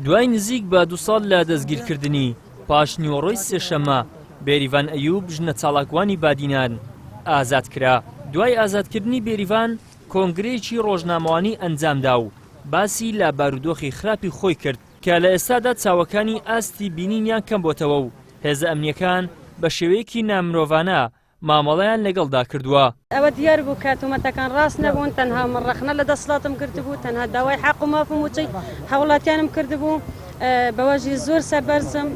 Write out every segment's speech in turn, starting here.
دوای نزیک بە 2 ساڵ لە دەستگیرکردنی پاش نیوەڕۆی سێشەممە بێریڤان ئەیوب ژنە چالاکوانی بادینان ئازاد کرا. دوای ئازادکردنی بێریڤان کۆنگرەیەکی ڕۆژنامەوانی ئەنجامدا و باسی لە بارودۆخی خراپی خۆی کرد کە لە ئێستادا چاوەکانی ئاستی بینینیان کەم بۆتەوە و هێزە ئەمنیەکان بە شێوەیەکی نامرۆڤانە مامەڵەیان لەگەڵدا کردووە. ئەوە دیار بوو کە تۆمەتەکان ڕاست نەبوون، تەنها مڕەخنە لە دەسڵاتم کردبوو، تەنها داوای حەق و مافم وچەی هەوڵاتیانم کردبوو بەوەژی زۆر سەربەرزم.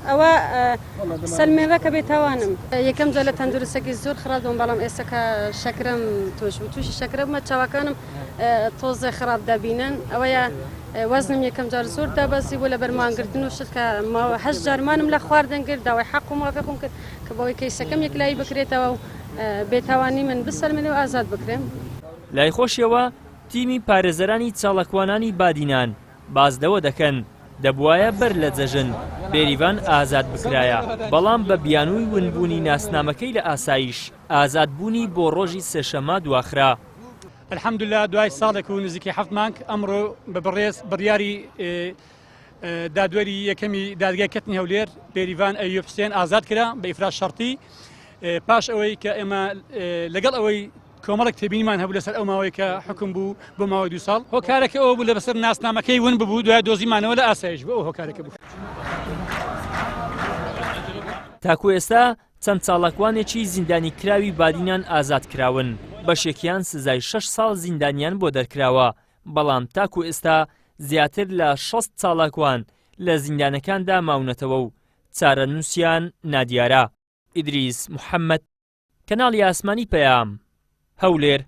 ئەوە سەلمێنرە کە بێتاوانم یەکەم جا لە تەندروستێکی زۆر خراپ بووم، بەڵام ئێستا کە شەکرەم توش بوو، تووشی شەکرە بوومە، چاوەکانم تۆزێ خراپ دەبینن. ئەوەیە وەزنم یەکەم جار زۆر دابەزی بوو لە بەرمانگرتن و شت کە 8 جارمانم لە خواردن کرد، داوای حەق و مافێکم کرد کە بەوەی کەیسەکەم یەکلایی بکرێتەوە و بێتاوانی من بسەلمێنێ و ئازاد بکرێم. لای خۆشیەوە تیمی پارێزەرانی چاڵەکوانانی بادینان بازدەوە دەکەن دەبوایە بەر لە جەژن بێریڤان ئازاد بکرایە، بەڵام بە بیانووی ونبوونی ناسنامەکەی لە ئاسایش ئازادبوونی بۆ ڕۆژی سێشەممە دواخرا. الحەمدوللا دوای ساڵێک و نزیکی 7 مانگ ئەمڕۆ بە بەڕێز بڕیاری دادوەری یەکەمی دادگای کەتنی هەولێر بێریڤان ئەیوب حوسێن ئازاد کرا بە ئیفراز شەرتی، پاش ئەوەی کە ئێمە لەگەڵ ئەوەی کۆمەڵێک تێبینیمان هەبوو لەسەر ئەو ماوەی کە حکم بوو بۆ ماوەی 2 ساڵ. هۆکارێکە ئەوە بوو لە بەسەر ناسنامەکەی ون ببوو، دوای دۆزیمانەوە لە ئاسایش بوو. ئەو هۆکارێکە بوو. تاکو ئێستا چەند چاڵەکوانێکی زیندانی کراوی بادینان ئازاد کراون، بەشێکیان سزای 6 ساڵ زیندانیان بۆ دەرکراوە، بەڵام تاکو ئێستا زیاتر لە 60 چاڵەکوان لە زیندانەکاندا ماونەتەوە و چارەنووسیان نادیارە. ئیدریس محەممەد، کەناڵی ئاسمانی پەیام، هەولێر.